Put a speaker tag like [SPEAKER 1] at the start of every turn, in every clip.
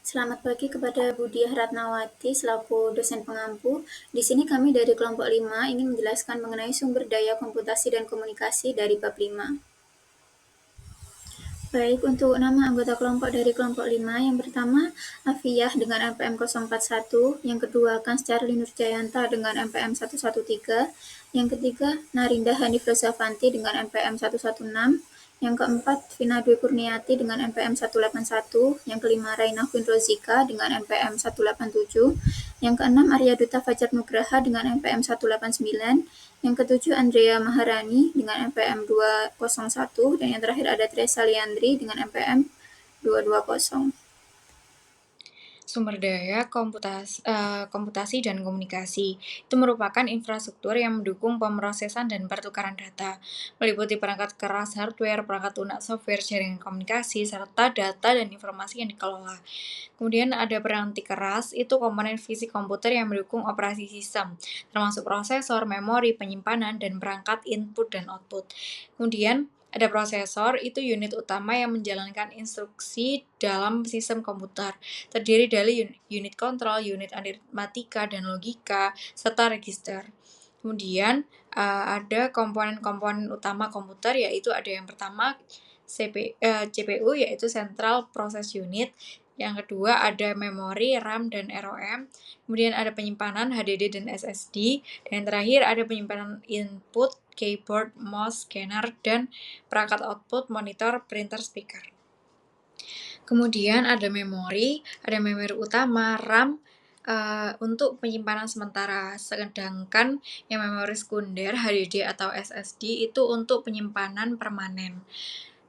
[SPEAKER 1] Selamat pagi kepada Budiah Ratnawati selaku dosen pengampu. Di sini kami dari kelompok 5 ingin menjelaskan mengenai sumber daya komputasi dan komunikasi dari bab 5. Baik, untuk nama anggota kelompok dari kelompok 5, yang pertama Afiyah dengan NPM 041, yang kedua Kanscarli Nurjayanta dengan NPM 113, yang ketiga Narinda Hanif Rosavanti dengan NPM 116, yang keempat Vina Dwi Kurniati dengan NPM 181, yang kelima Raina Queen Rozika dengan NPM 187, yang keenam Arya Duta Fajar Nugraha dengan NPM 189, yang ketujuh Andrea Maharani dengan NPM 201, dan yang terakhir ada Teresa Liandri dengan NPM 220.
[SPEAKER 2] Sumber daya komputasi dan komunikasi itu merupakan infrastruktur yang mendukung pemrosesan dan pertukaran data, meliputi perangkat keras hardware, perangkat lunak software, jaringan komunikasi, serta data dan informasi yang dikelola. Kemudian ada peranti keras, itu komponen fisik komputer yang mendukung operasi sistem, termasuk prosesor, memori, penyimpanan, dan perangkat input dan output. Kemudian ada prosesor, itu unit utama yang menjalankan instruksi dalam sistem komputer. Terdiri dari unit kontrol, unit aritmatika dan logika, serta register. Kemudian ada komponen-komponen utama komputer, yaitu ada yang pertama CPU, yaitu Central Process Unit. Yang kedua ada memori, RAM, dan ROM. Kemudian ada penyimpanan HDD dan SSD. Dan yang terakhir ada penyimpanan input, keyboard, mouse, scanner, dan perangkat output, monitor, printer, speaker. Kemudian ada memori utama, RAM, untuk penyimpanan sementara, sedangkan yang memori sekunder, HDD atau SSD, itu untuk penyimpanan permanen.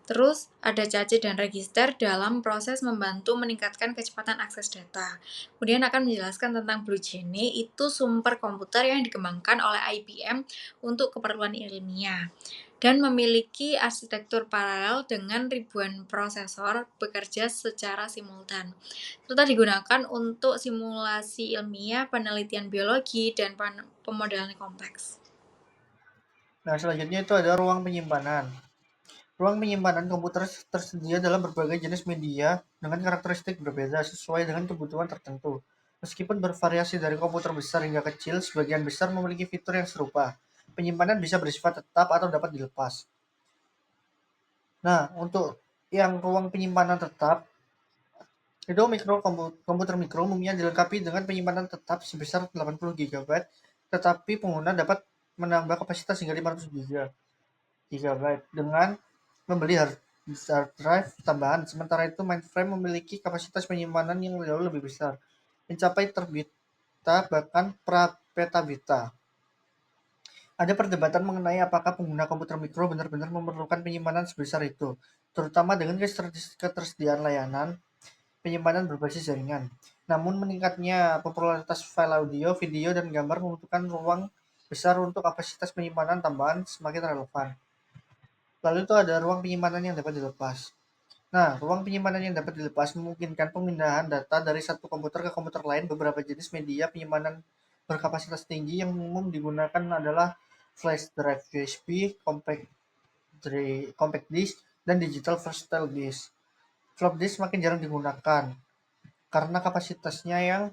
[SPEAKER 2] Terus ada cache dan register dalam proses membantu meningkatkan kecepatan akses data. Kemudian akan menjelaskan tentang Blue Gene, itu sumber komputer yang dikembangkan oleh IBM untuk keperluan ilmiah dan memiliki arsitektur paralel dengan ribuan prosesor bekerja secara simultan, serta digunakan untuk simulasi ilmiah, penelitian biologi, dan pemodelan kompleks.
[SPEAKER 3] Nah, selanjutnya itu ada ruang penyimpanan. Ruang penyimpanan komputer tersedia dalam berbagai jenis media dengan karakteristik berbeda sesuai dengan kebutuhan tertentu. Meskipun bervariasi dari komputer besar hingga kecil, sebagian besar memiliki fitur yang serupa. Penyimpanan bisa bersifat tetap atau dapat dilepas. Nah, untuk yang ruang penyimpanan tetap, itu komputer mikro umumnya dilengkapi dengan penyimpanan tetap sebesar 80 GB, tetapi pengguna dapat menambah kapasitas hingga 500 GB dengan membeli hard drive tambahan. Sementara itu, mainframe memiliki kapasitas penyimpanan yang jauh lebih besar, mencapai terbita bahkan pra-petabita. Ada perdebatan mengenai apakah pengguna komputer mikro benar-benar memerlukan penyimpanan sebesar itu, terutama dengan ketersediaan layanan penyimpanan berbasis jaringan. Namun meningkatnya popularitas file audio, video, dan gambar membutuhkan ruang besar untuk kapasitas penyimpanan tambahan semakin relevan. Lalu itu ada ruang penyimpanan yang dapat dilepas. Nah, ruang penyimpanan yang dapat dilepas memungkinkan pemindahan data dari satu komputer ke komputer lain. Beberapa jenis media penyimpanan berkapasitas tinggi yang umum digunakan adalah flash drive USB, compact disk, dan digital versatile disk. Flop disk makin jarang digunakan karena kapasitasnya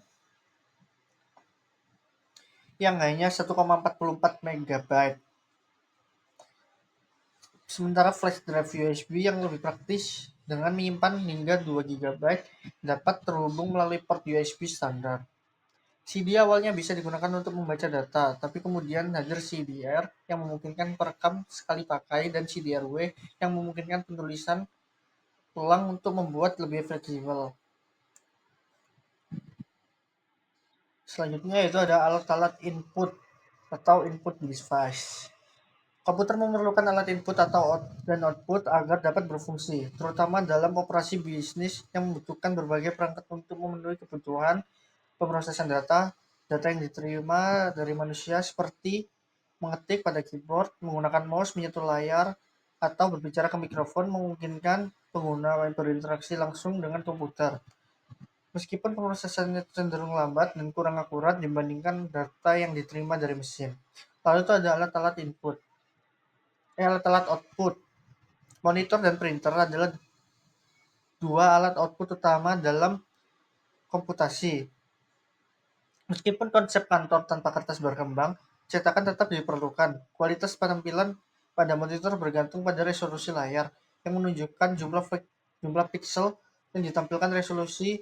[SPEAKER 3] yang hanya 1,44 MB. Sementara flash drive USB yang lebih praktis dengan menyimpan hingga 2 GB dapat terhubung melalui port USB standar. CD awalnya bisa digunakan untuk membaca data, tapi kemudian hadir CDR yang memungkinkan perekam sekali pakai dan CDRW yang memungkinkan penulisan ulang untuk membuat lebih fleksibel. Selanjutnya itu ada alat-alat input atau input device. Komputer memerlukan alat input dan output agar dapat berfungsi, terutama dalam operasi bisnis yang membutuhkan berbagai perangkat untuk memenuhi kebutuhan pemrosesan data. Data yang diterima dari manusia seperti mengetik pada keyboard, menggunakan mouse, menyentuh layar, atau berbicara ke mikrofon memungkinkan pengguna berinteraksi langsung dengan komputer. Meskipun pemrosesannya cenderung lambat dan kurang akurat dibandingkan data yang diterima dari mesin. Lalu itu ada alat-alat output. Monitor dan printer adalah dua alat output utama dalam komputasi. Meskipun konsep kantor tanpa kertas berkembang, cetakan tetap diperlukan. Kualitas penampilan pada monitor bergantung pada resolusi layar, yang menunjukkan jumlah pixel yang ditampilkan. Resolusi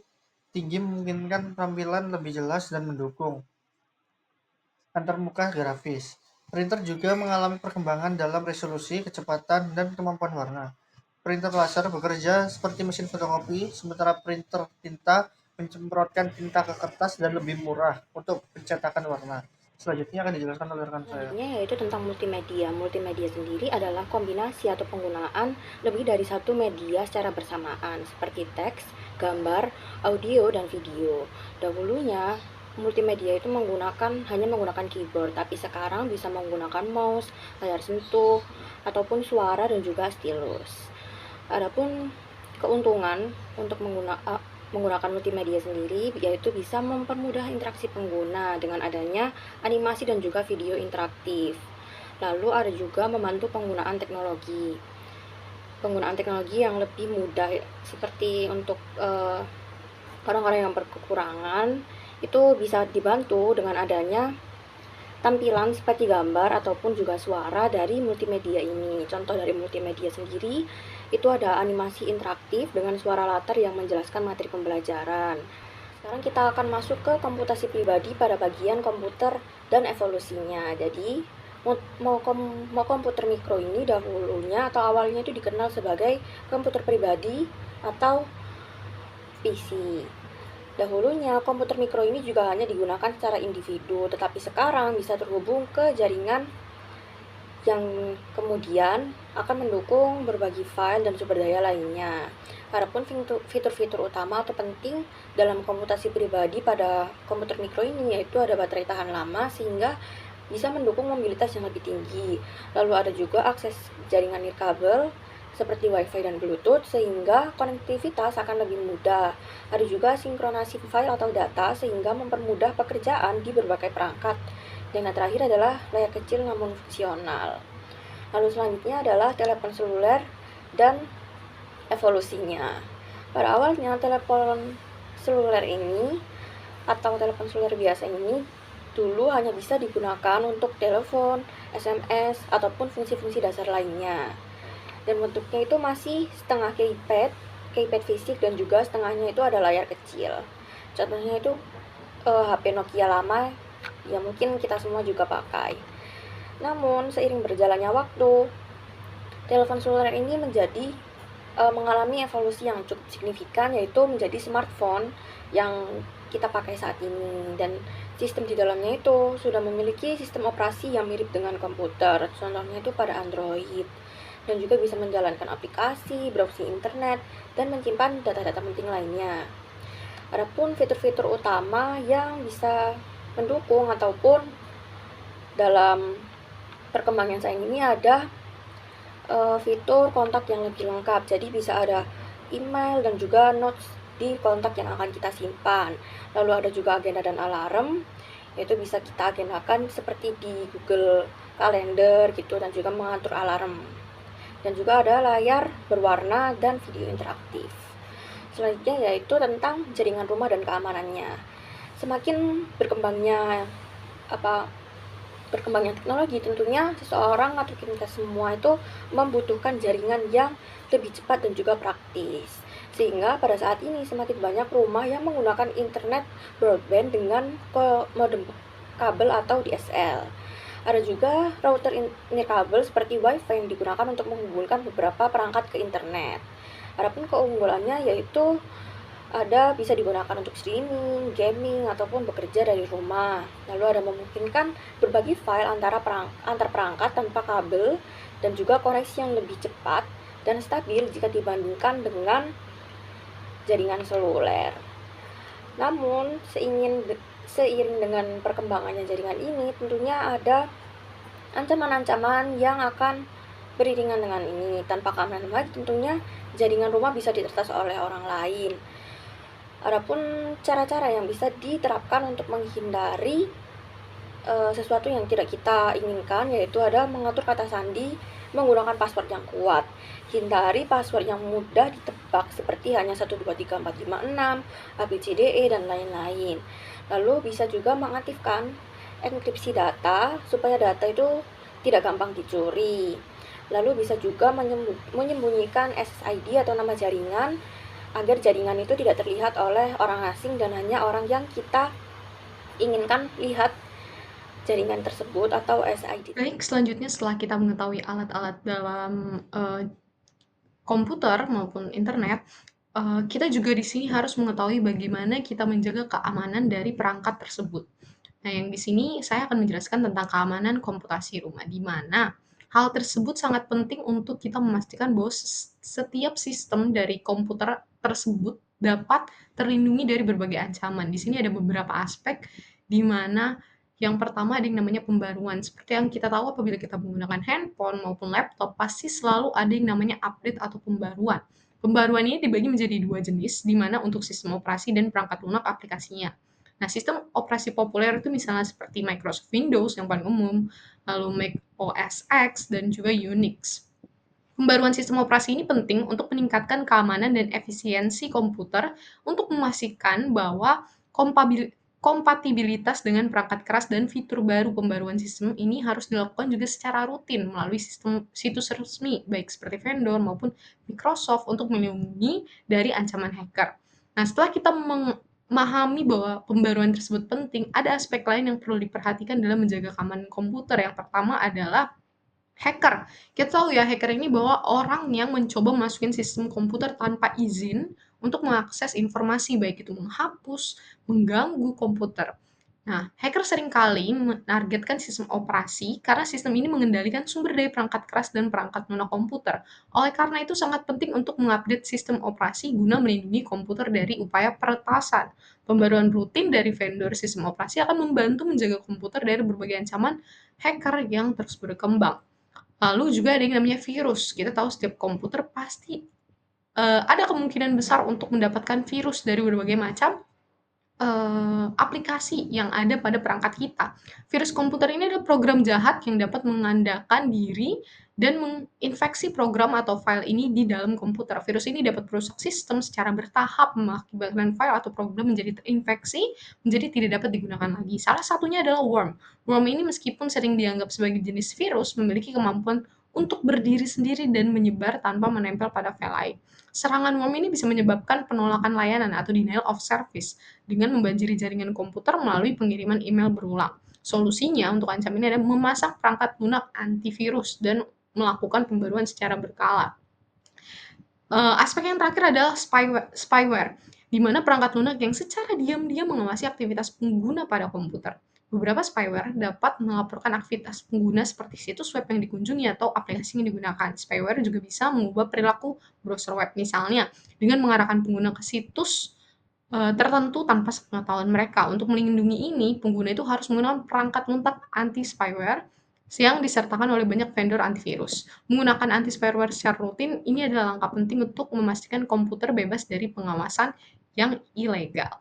[SPEAKER 3] tinggi memungkinkan tampilan lebih jelas dan mendukung antarmuka grafis. Printer juga mengalami perkembangan dalam resolusi, kecepatan, dan kemampuan warna. Printer laser bekerja seperti mesin fotokopi, sementara printer tinta menyemprotkan tinta ke kertas dan lebih murah untuk pencetakan warna. Selanjutnya akan dijelaskan oleh rekan saya.
[SPEAKER 4] Selanjutnya yaitu tentang multimedia. Multimedia sendiri adalah kombinasi atau penggunaan lebih dari satu media secara bersamaan, seperti teks, gambar, audio, dan video. Dahulunya, multimedia itu hanya menggunakan keyboard, tapi sekarang bisa menggunakan mouse, layar sentuh, ataupun suara dan juga stylus. Adapun keuntungan untuk menggunakan multimedia sendiri yaitu bisa mempermudah interaksi pengguna dengan adanya animasi dan juga video interaktif. Lalu ada juga membantu penggunaan teknologi yang lebih mudah, seperti untuk orang-orang yang berkekurangan itu bisa dibantu dengan adanya tampilan seperti gambar ataupun juga suara dari multimedia ini. Contoh dari multimedia sendiri itu ada animasi interaktif dengan suara latar yang menjelaskan materi pembelajaran. Sekarang kita akan masuk ke komputasi pribadi pada bagian komputer dan evolusinya. Jadi mau komputer mikro ini dahulunya atau awalnya itu dikenal sebagai komputer pribadi atau PC. Dahulunya komputer mikro ini juga hanya digunakan secara individu, tetapi sekarang bisa terhubung ke jaringan yang kemudian akan mendukung berbagi file dan sumber daya lainnya. Adapun fitur-fitur utama atau penting dalam komputasi pribadi pada komputer mikro ini yaitu ada baterai tahan lama sehingga bisa mendukung mobilitas yang lebih tinggi. Lalu ada juga akses jaringan nirkabel seperti WiFi dan Bluetooth sehingga konektivitas akan lebih mudah. Ada juga sinkronasi file atau data sehingga mempermudah pekerjaan di berbagai perangkat. Dan yang terakhir adalah layar kecil namun fungsional. Lalu selanjutnya adalah telepon seluler dan evolusinya. Pada awalnya telepon seluler ini atau telepon seluler biasa ini dulu hanya bisa digunakan untuk telepon, SMS, ataupun fungsi-fungsi dasar lainnya. Dan bentuknya itu masih setengah keypad fisik dan juga setengahnya itu ada layar kecil. Contohnya itu HP Nokia lama yang mungkin kita semua juga pakai. Namun seiring berjalannya waktu, telepon seluler ini mengalami evolusi yang cukup signifikan, yaitu menjadi smartphone yang kita pakai saat ini. Dan sistem di dalamnya itu sudah memiliki sistem operasi yang mirip dengan komputer. Contohnya itu pada Android. Dan juga bisa menjalankan aplikasi, browsing internet, dan menyimpan data-data penting lainnya. Adapun fitur-fitur utama yang bisa mendukung ataupun dalam perkembangan saat ini ada fitur kontak yang lebih lengkap. Jadi bisa ada email dan juga notes di kontak yang akan kita simpan. Lalu ada juga agenda dan alarm, yaitu bisa kita agendakan seperti di Google Calendar gitu, dan juga mengatur alarm. Dan juga ada layar berwarna dan video interaktif. Selanjutnya yaitu tentang jaringan rumah dan keamanannya. Semakin berkembangnya teknologi, tentunya seseorang atau kita semua itu membutuhkan jaringan yang lebih cepat dan juga praktis. Sehingga pada saat ini semakin banyak rumah yang menggunakan internet broadband dengan modem kabel atau DSL. Ada juga router nirkabel seperti WiFi yang digunakan untuk menghubungkan beberapa perangkat ke internet. Adapun keunggulannya yaitu bisa digunakan untuk streaming, gaming, ataupun bekerja dari rumah. Lalu ada memungkinkan berbagi file antar perangkat tanpa kabel dan juga koneksi yang lebih cepat dan stabil jika dibandingkan dengan jaringan seluler. Namun seiring dengan perkembangannya jaringan ini, tentunya ada ancaman-ancaman yang akan beriringan dengan ini. Tanpa keamanan lagi, tentunya jaringan rumah bisa diretas oleh orang lain. Adapun cara-cara yang bisa diterapkan untuk menghindari sesuatu yang tidak kita inginkan, yaitu ada mengatur kata sandi menggunakan password yang kuat. Hindari password yang mudah ditebak seperti hanya 123456, ABCDE, dan lain-lain. Lalu bisa juga mengaktifkan enkripsi data supaya data itu tidak gampang dicuri. Lalu bisa juga menyembunyikan SSID atau nama jaringan agar jaringan itu tidak terlihat oleh orang asing dan hanya orang yang kita inginkan lihat jaringan tersebut atau SSID.
[SPEAKER 5] Baik, selanjutnya setelah kita mengetahui alat-alat dalam komputer maupun internet, kita juga di sini harus mengetahui bagaimana kita menjaga keamanan dari perangkat tersebut. Nah, yang di sini saya akan menjelaskan tentang keamanan komputasi rumah, di mana hal tersebut sangat penting untuk kita memastikan bahwa setiap sistem dari komputer tersebut dapat terlindungi dari berbagai ancaman. Di sini ada beberapa aspek di mana yang pertama ada yang namanya pembaruan. Seperti yang kita tahu apabila kita menggunakan handphone maupun laptop, pasti selalu ada yang namanya update atau pembaruan. Pembaruan ini dibagi menjadi dua jenis, di mana untuk sistem operasi dan perangkat lunak aplikasinya. Nah, sistem operasi populer itu misalnya seperti Microsoft Windows yang paling umum, lalu Mac OS X, dan juga Unix. Pembaruan sistem operasi ini penting untuk meningkatkan keamanan dan efisiensi komputer untuk memastikan bahwa kompatibilitas dengan perangkat keras dan fitur baru pembaruan sistem ini harus dilakukan juga secara rutin melalui situs resmi, baik seperti vendor maupun Microsoft untuk melindungi dari ancaman hacker. Nah, setelah kita memahami bahwa pembaruan tersebut penting, ada aspek lain yang perlu diperhatikan dalam menjaga keamanan komputer. Yang pertama adalah hacker. Kita tahu ya, hacker ini bahwa orang yang mencoba masukin sistem komputer tanpa izin untuk mengakses informasi, baik itu menghapus, mengganggu komputer. Nah, hacker seringkali menargetkan sistem operasi karena sistem ini mengendalikan sumber daya perangkat keras dan perangkat lunak komputer. Oleh karena itu sangat penting untuk mengupdate sistem operasi guna melindungi komputer dari upaya peretasan. Pembaruan rutin dari vendor sistem operasi akan membantu menjaga komputer dari berbagai ancaman hacker yang terus berkembang. Lalu juga ada yang namanya virus. Kita tahu setiap komputer pasti ada kemungkinan besar untuk mendapatkan virus dari berbagai macam aplikasi yang ada pada perangkat kita. Virus komputer ini adalah program jahat yang dapat mengandalkan diri dan menginfeksi program atau file ini di dalam komputer. Virus ini dapat merusak sistem secara bertahap, mengakibatkan file atau program menjadi terinfeksi, menjadi tidak dapat digunakan lagi. Salah satunya adalah worm. Worm ini meskipun sering dianggap sebagai jenis virus, memiliki kemampuan untuk berdiri sendiri dan menyebar tanpa menempel pada file lain. Serangan worm ini bisa menyebabkan penolakan layanan atau denial of service dengan membanjiri jaringan komputer melalui pengiriman email berulang. Solusinya untuk ancaman ini adalah memasang perangkat lunak antivirus dan melakukan pembaruan secara berkala. Aspek yang terakhir adalah spyware, di mana perangkat lunak yang secara diam-diam mengawasi aktivitas pengguna pada komputer. Beberapa spyware dapat melaporkan aktivitas pengguna seperti situs web yang dikunjungi atau aplikasi yang digunakan. Spyware juga bisa mengubah perilaku browser web, misalnya dengan mengarahkan pengguna ke situs tertentu tanpa sepengetahuan mereka. Untuk melindungi ini, pengguna itu harus menggunakan perangkat lunak anti-spyware yang disertakan oleh banyak vendor antivirus. Menggunakan anti-spyware secara rutin, ini adalah langkah penting untuk memastikan komputer bebas dari pengawasan yang ilegal.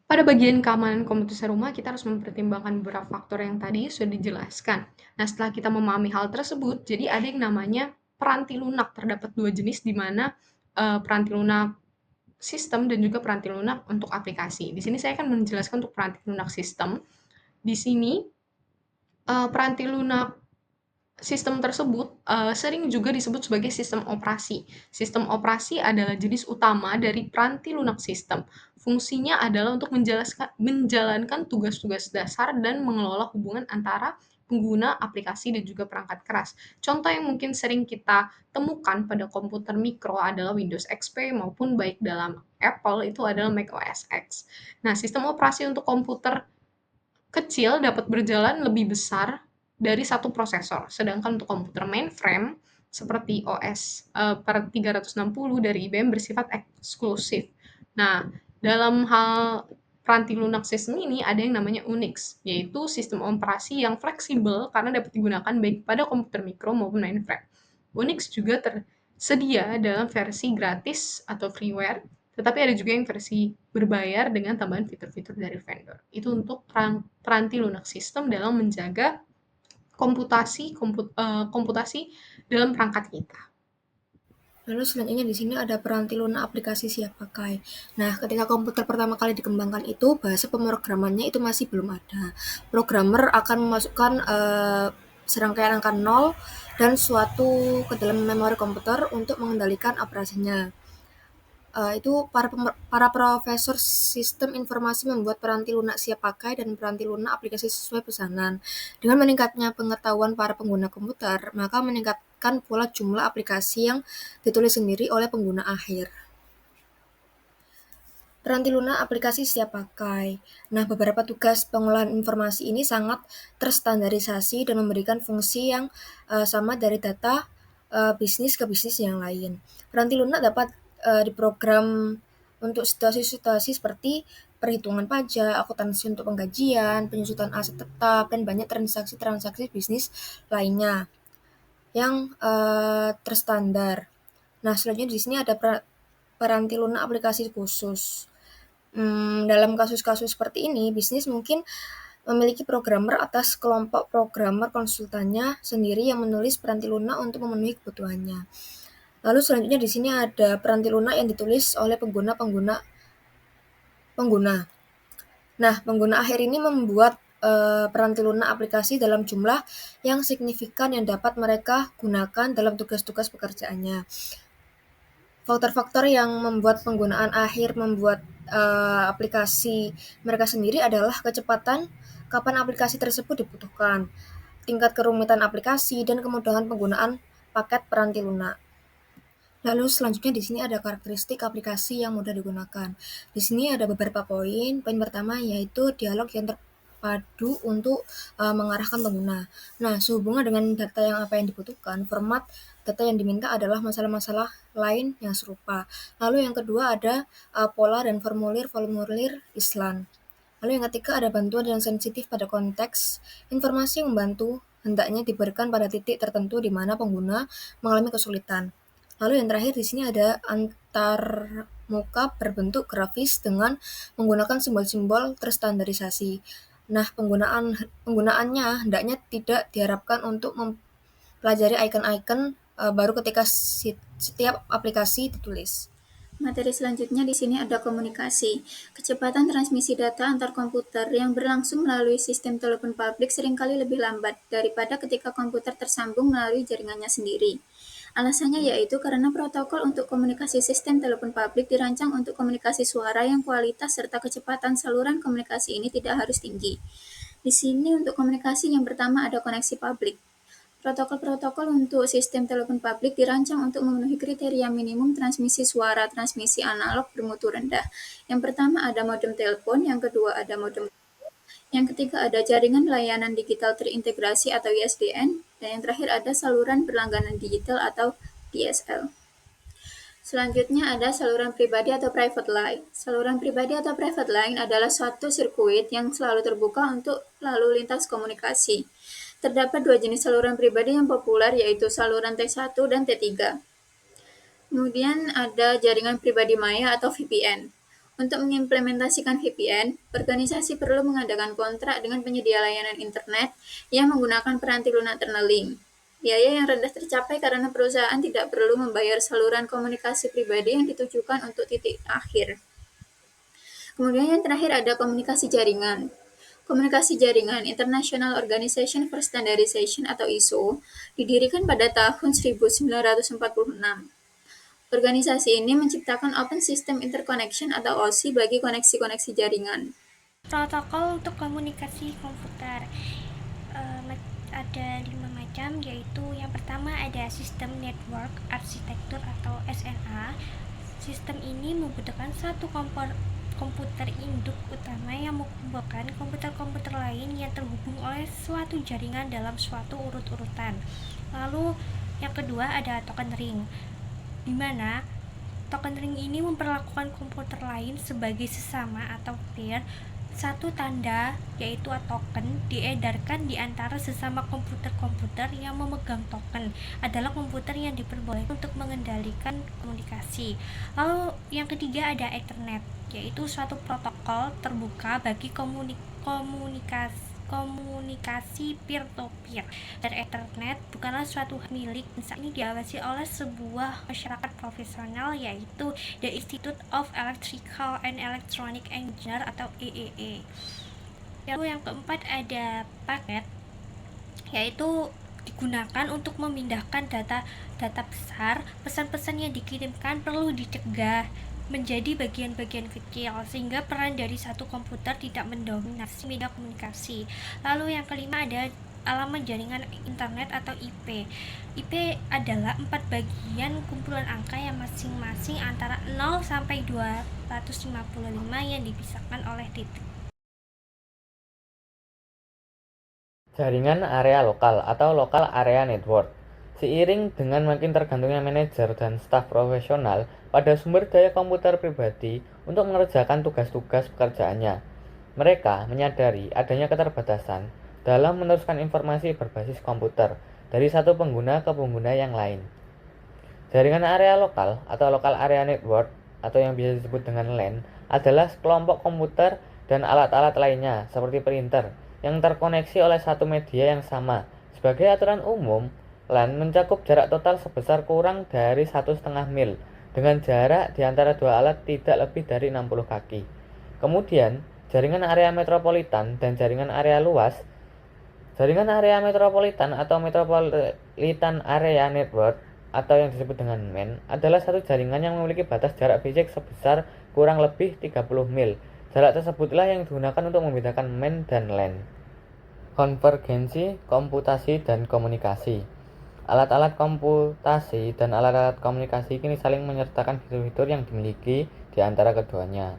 [SPEAKER 5] Pada bagian keamanan komputer rumah, kita harus mempertimbangkan beberapa faktor yang tadi sudah dijelaskan. Nah, setelah kita memahami hal tersebut, jadi ada yang namanya peranti lunak. Terdapat dua jenis di mana peranti lunak sistem dan juga peranti lunak untuk aplikasi. Di sini saya akan menjelaskan untuk peranti lunak sistem. Di sini peranti lunak sistem tersebut sering juga disebut sebagai sistem operasi. Sistem operasi adalah jenis utama dari peranti lunak sistem. Fungsinya adalah untuk menjalankan tugas-tugas dasar dan mengelola hubungan antara pengguna aplikasi dan juga perangkat keras. Contoh yang mungkin sering kita temukan pada komputer mikro adalah Windows XP maupun baik dalam Apple itu adalah Mac OS X. Nah, sistem operasi untuk komputer kecil dapat berjalan lebih besar dari satu prosesor, sedangkan untuk komputer mainframe seperti OS per 360 dari IBM bersifat eksklusif. Nah, dalam hal peranti lunak sistem ini ada yang namanya Unix, yaitu sistem operasi yang fleksibel karena dapat digunakan baik pada komputer mikro maupun mainframe. Unix juga tersedia dalam versi gratis atau freeware, tetapi ada juga yang versi berbayar dengan tambahan fitur-fitur dari vendor. Itu untuk peranti lunak sistem dalam menjaga komputasi dalam perangkat kita.
[SPEAKER 4] Lalu selanjutnya di sini ada peranti lunak aplikasi siap pakai. Nah, ketika komputer pertama kali dikembangkan itu, bahasa pemrogramannya itu masih belum ada. Programmer akan memasukkan serangkaian angka 0 dan suatu ke dalam memori komputer untuk mengendalikan operasinya. Itu para profesor sistem informasi membuat peranti lunak siap pakai dan peranti lunak aplikasi sesuai pesanan. Dengan meningkatnya pengetahuan para pengguna komputer, maka meningkatkan pula jumlah aplikasi yang ditulis sendiri oleh pengguna akhir. Peranti lunak aplikasi siap pakai. Nah, beberapa tugas pengolahan informasi ini sangat terstandarisasi dan memberikan fungsi yang sama dari data bisnis ke bisnis yang lain. Peranti lunak dapat diprogram untuk situasi-situasi seperti perhitungan pajak, akuntansi untuk penggajian, penyusutan aset tetap, dan banyak transaksi-transaksi bisnis lainnya yang terstandar. Nah, selanjutnya di sini ada peranti lunak aplikasi khusus. Dalam kasus-kasus seperti ini, bisnis mungkin memiliki programmer atas kelompok programmer konsultannya sendiri yang menulis peranti lunak untuk memenuhi kebutuhannya. Lalu selanjutnya di sini ada peranti lunak yang ditulis oleh pengguna. Nah, pengguna akhir ini membuat peranti lunak aplikasi dalam jumlah yang signifikan yang dapat mereka gunakan dalam tugas-tugas pekerjaannya. Faktor-faktor yang membuat penggunaan akhir membuat aplikasi mereka sendiri adalah kecepatan kapan aplikasi tersebut dibutuhkan, tingkat kerumitan aplikasi, dan kemudahan penggunaan paket peranti lunak. Lalu selanjutnya di sini ada karakteristik aplikasi yang mudah digunakan. Di sini ada beberapa poin. Poin pertama yaitu dialog yang terpadu untuk mengarahkan pengguna. Nah, sehubungan dengan data yang dibutuhkan, format data yang diminta adalah masalah-masalah lain yang serupa. Lalu yang kedua ada pola dan formulir Island. Lalu yang ketiga ada bantuan yang sensitif pada konteks. Informasi yang membantu hendaknya diberikan pada titik tertentu di mana pengguna mengalami kesulitan. Lalu yang terakhir di sini ada antarmuka berbentuk grafis dengan menggunakan simbol-simbol terstandarisasi. Nah, penggunaannya hendaknya tidak diharapkan untuk mempelajari icon-icon baru ketika setiap aplikasi ditulis.
[SPEAKER 1] Materi selanjutnya di sini ada komunikasi. Kecepatan transmisi data antar komputer yang berlangsung melalui sistem telepon publik seringkali lebih lambat daripada ketika komputer tersambung melalui jaringannya sendiri. Alasannya yaitu karena protokol untuk komunikasi sistem telepon publik dirancang untuk komunikasi suara yang kualitas serta kecepatan saluran komunikasi ini tidak harus tinggi. Di sini untuk komunikasi yang pertama ada koneksi publik. Protokol-protokol untuk sistem telepon publik dirancang untuk memenuhi kriteria minimum transmisi suara transmisi analog bermutu rendah. Yang pertama ada modem telepon, yang kedua ada modem, yang ketiga ada jaringan layanan digital terintegrasi atau ISDN, dan yang terakhir ada saluran berlangganan digital atau DSL. Selanjutnya ada saluran pribadi atau private line. Saluran pribadi atau private line adalah suatu sirkuit yang selalu terbuka untuk lalu lintas komunikasi. Terdapat dua jenis saluran pribadi yang populer yaitu saluran T1 dan T3. Kemudian ada jaringan pribadi maya atau VPN. Untuk mengimplementasikan VPN, organisasi perlu mengadakan kontrak dengan penyedia layanan internet yang menggunakan peranti lunak tunneling. Biaya yang rendah tercapai karena perusahaan tidak perlu membayar saluran komunikasi pribadi yang ditujukan untuk titik akhir. Kemudian yang terakhir ada komunikasi jaringan. Komunikasi jaringan International Organization for Standardization atau ISO didirikan pada tahun 1946. Organisasi ini menciptakan Open System Interconnection atau OSI bagi koneksi-koneksi jaringan.
[SPEAKER 6] Protokol untuk komunikasi komputer ada 5 macam, yaitu yang pertama ada System Network Architecture atau SNA. Sistem ini membutuhkan satu komputer induk utama yang menghubungkan komputer-komputer lain yang terhubung oleh suatu jaringan dalam suatu urut-urutan. Lalu yang kedua ada token ring, di mana token ring ini memperlakukan komputer lain sebagai sesama atau peer. Satu tanda, yaitu token, diedarkan di antara sesama komputer-komputer yang memegang token adalah komputer yang diperbolehkan untuk mengendalikan komunikasi. Lalu yang ketiga ada Ethernet, yaitu suatu protokol terbuka bagi komunikasi peer-to-peer. Dan internet bukanlah suatu milik. Saat ini diawasi oleh sebuah masyarakat profesional, yaitu The Institute of Electrical and Electronic Engineer atau EEE. Lalu yang keempat ada paket, yaitu digunakan untuk memindahkan data besar. Pesan-pesan yang dikirimkan perlu dicegah menjadi bagian-bagian kecil sehingga peran dari satu komputer tidak mendominasi media komunikasi. Lalu yang kelima ada alamat jaringan internet atau IP. IP adalah 4 bagian kumpulan angka yang masing-masing antara 0 sampai 255 yang dipisahkan oleh titik.
[SPEAKER 7] Jaringan area lokal atau local area network. Seiring dengan makin tergantungnya manajer dan staf profesional pada sumber daya komputer pribadi untuk mengerjakan tugas-tugas pekerjaannya, mereka menyadari adanya keterbatasan dalam meneruskan informasi berbasis komputer dari satu pengguna ke pengguna yang lain. Jaringan area lokal atau local area network atau yang biasa disebut dengan LAN adalah sekelompok komputer dan alat-alat lainnya seperti printer yang terkoneksi oleh satu media yang sama. Sebagai aturan umum, LAN mencakup jarak total sebesar kurang dari 1,5 mil dengan jarak di antara dua alat tidak lebih dari 60 kaki. Kemudian, jaringan area metropolitan dan jaringan area luas. Jaringan area metropolitan atau Metropolitan Area Network atau yang disebut dengan MAN adalah satu jaringan yang memiliki batas jarak fisik sebesar kurang lebih 30 mil. Jarak tersebutlah yang digunakan untuk membedakan MAN dan LAN. Konvergensi, komputasi, dan komunikasi. Alat-alat komputasi dan alat-alat komunikasi kini saling menyertakan fitur-fitur yang dimiliki di antara keduanya.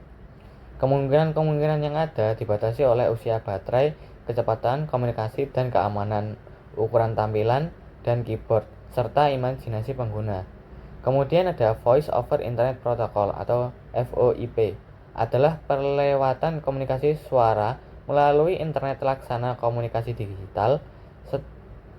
[SPEAKER 7] Kemungkinan-kemungkinan yang ada dibatasi oleh usia baterai, kecepatan komunikasi dan keamanan, ukuran tampilan dan keyboard, serta imajinasi pengguna. Kemudian ada Voice over Internet Protocol atau VoIP, adalah perlewatan komunikasi suara melalui internet laksana komunikasi digital.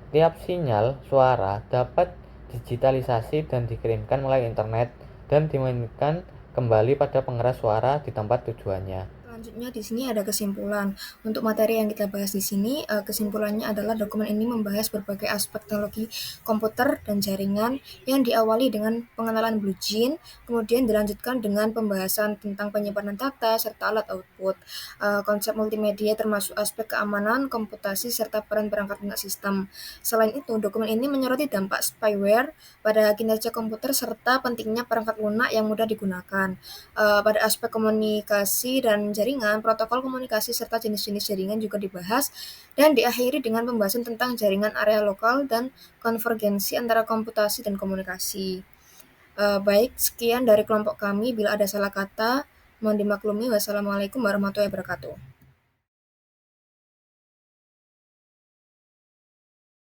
[SPEAKER 7] Setiap sinyal suara dapat digitalisasi dan dikirimkan melalui internet dan dimainkan kembali pada pengeras suara di tempat tujuannya.
[SPEAKER 8] Selanjutnya di sini ada kesimpulan. Untuk materi yang kita bahas di sini, kesimpulannya adalah dokumen ini membahas berbagai aspek teknologi komputer dan jaringan yang diawali dengan pengenalan BlueJeans, kemudian dilanjutkan dengan pembahasan tentang penyimpanan data serta alat output, konsep multimedia termasuk aspek keamanan, komputasi, serta peran perangkat lunak sistem. Selain itu, dokumen ini menyoroti dampak spyware pada kinerja komputer serta pentingnya perangkat lunak yang mudah digunakan. Pada aspek komunikasi dan jaringan, protokol komunikasi serta jenis-jenis jaringan juga dibahas dan diakhiri dengan pembahasan tentang jaringan area lokal dan konvergensi antara komputasi dan komunikasi. Baik, sekian dari kelompok kami. Bila ada salah kata, mohon dimaklumi. Wassalamualaikum warahmatullahi wabarakatuh.